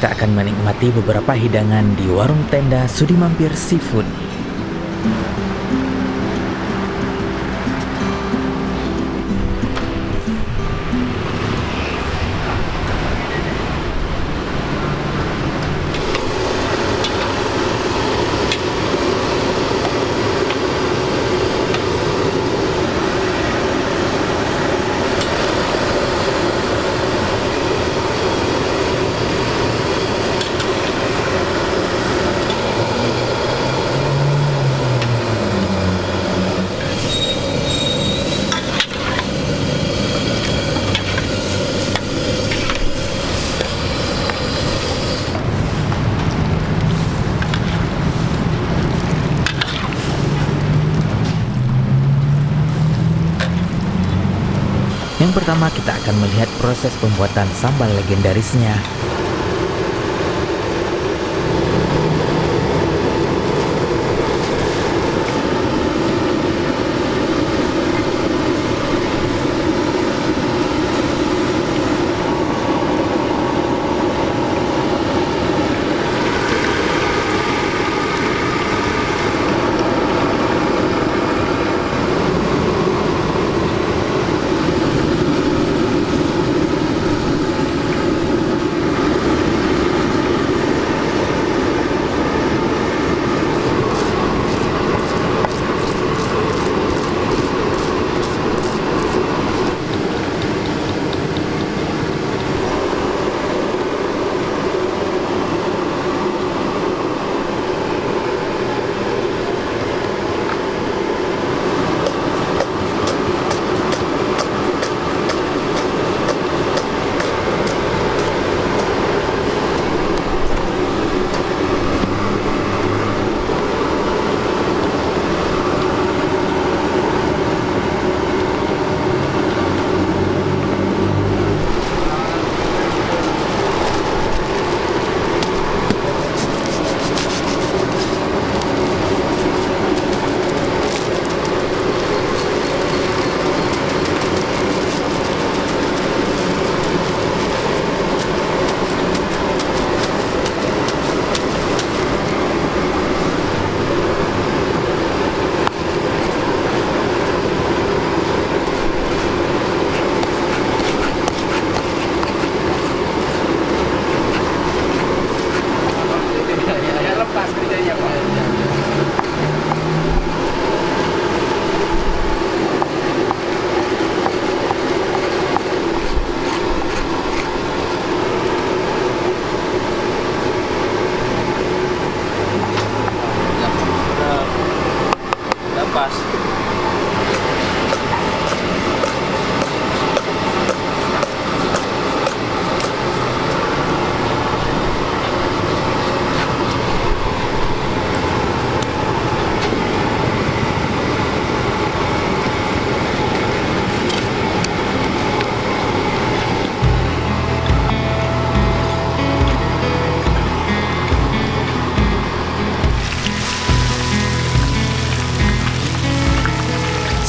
kita akan menikmati beberapa hidangan di warung tenda Sudi Mampir Seafood. Yang pertama kita akan melihat proses pembuatan sambal legendarisnya.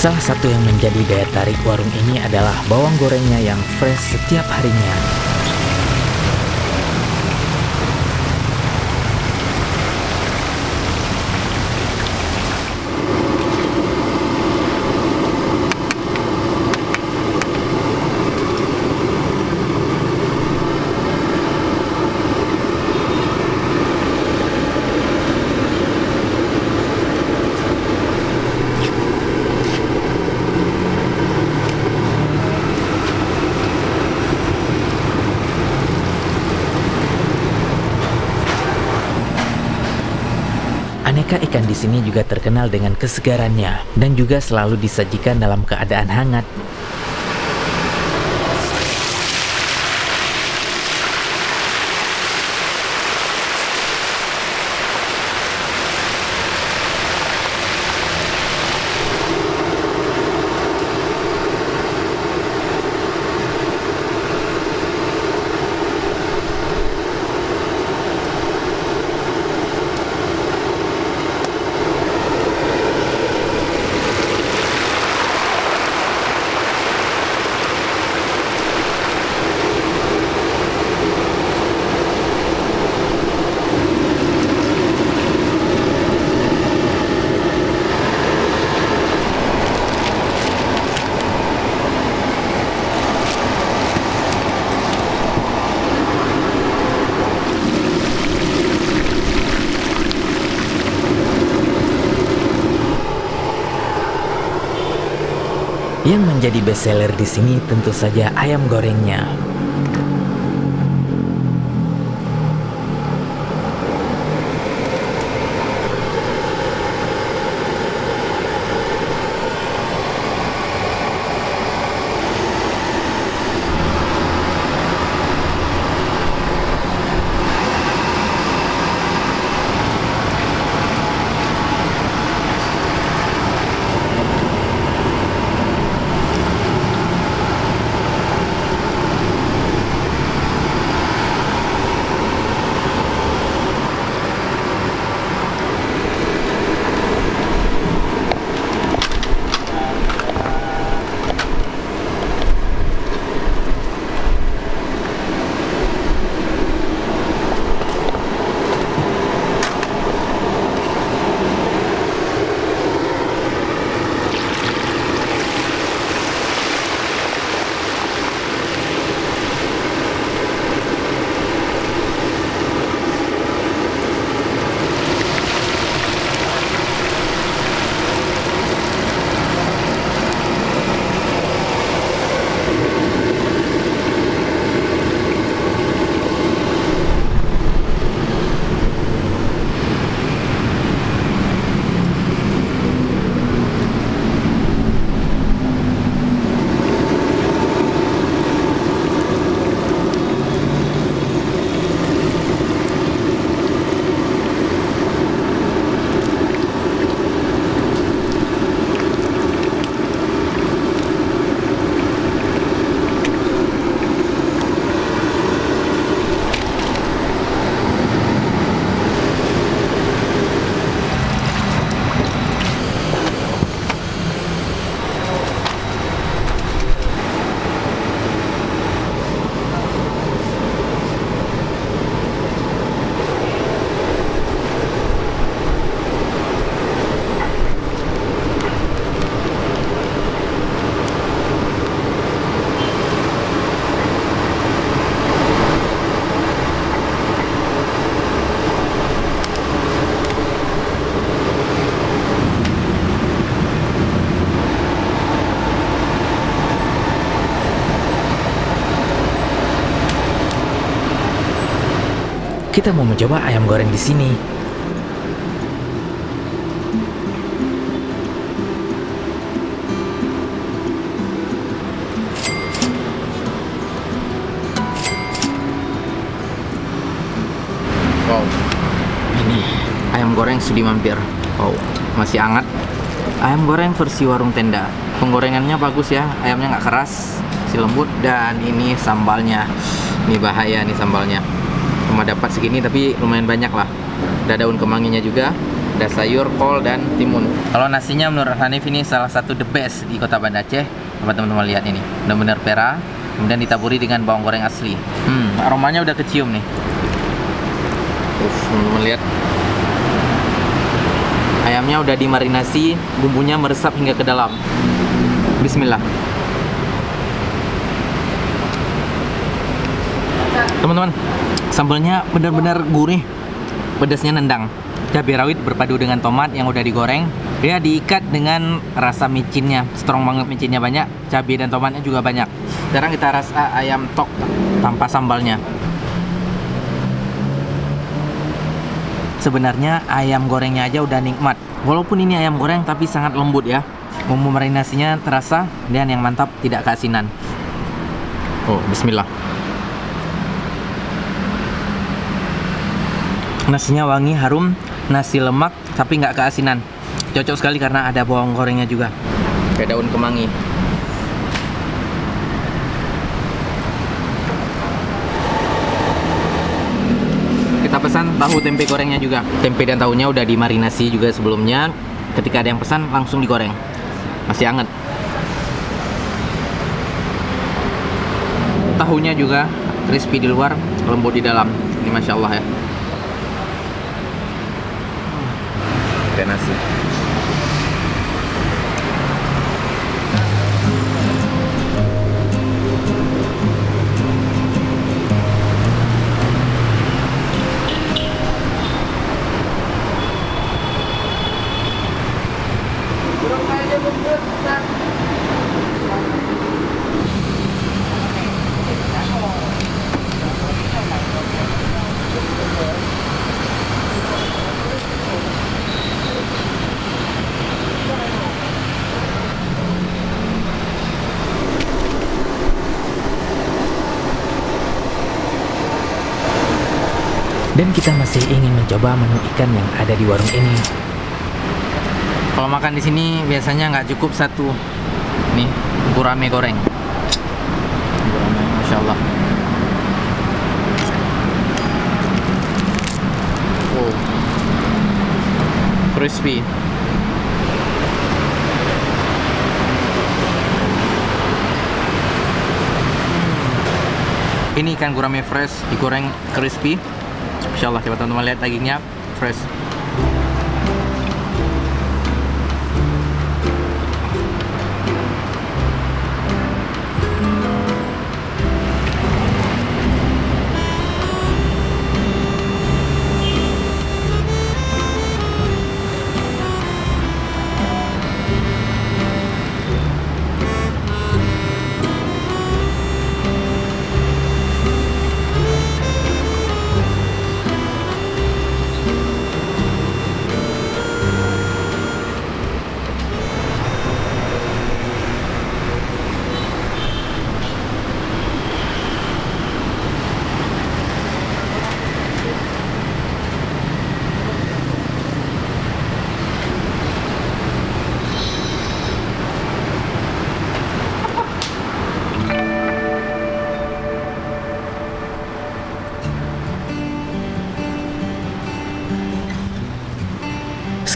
Salah satu yang menjadi daya tarik warung ini adalah bawang gorengnya yang fresh setiap harinya. Aneka ikan di sini juga terkenal dengan kesegarannya dan juga selalu disajikan dalam keadaan hangat. Yang menjadi bestseller di sini tentu saja ayam gorengnya. Kita mau mencoba ayam goreng di sini. Wow, ini ayam goreng sudah mampir. Wow, masih hangat. Ayam goreng versi warung tenda. Penggorengannya bagus ya, ayamnya nggak keras, masih lembut. Dan ini sambalnya, ini bahaya nih sambalnya. Cuma dapat segini tapi lumayan banyak lah. Ada daun kemanginya juga, ada sayur, kol, dan timun. Kalau nasinya menurut Hanif ini salah satu the best di kota Banda Aceh. Coba teman-teman lihat ini, benar-benar pera. Kemudian ditaburi dengan bawang goreng asli. Aromanya udah kecium nih. Teman-teman lihat, ayamnya udah dimarinasi, bumbunya meresap hingga ke dalam. Bismillah. Teman-teman, sambalnya benar-benar gurih, pedasnya nendang. Cabai rawit berpadu dengan tomat yang udah digoreng. Dia diikat dengan rasa micinnya, strong banget micinnya, banyak. Cabai dan tomatnya juga banyak. Sekarang kita rasa ayam tok tanpa sambalnya. Sebenarnya ayam gorengnya aja udah nikmat. Walaupun ini ayam goreng tapi sangat lembut ya. Bumbu marinasinya terasa dan yang mantap tidak keasinan. Oh, bismillah. Nasinya wangi, harum, nasi lemak tapi nggak keasinan. Cocok sekali karena ada bawang gorengnya juga. Kayak daun kemangi. Kita pesan tahu tempe gorengnya juga. Tempe dan tahunya udah dimarinasi juga sebelumnya. Ketika ada yang pesan langsung digoreng. Masih hangat. Tahunya juga crispy di luar, lembut di dalam. Ini masya Allah ya. Kayak nasi. Dan kita masih ingin mencoba menu ikan yang ada di warung ini. Kalau makan di sini biasanya nggak cukup satu. Nih, gurame goreng. Gurame, masya Allah. Oh, crispy. Ini ikan gurame fresh, digoreng crispy. Masya Allah, coba teman-teman lihat dagingnya fresh.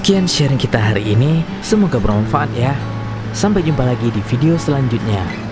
Sekian sharing kita hari ini, semoga bermanfaat ya. Sampai jumpa lagi di video selanjutnya.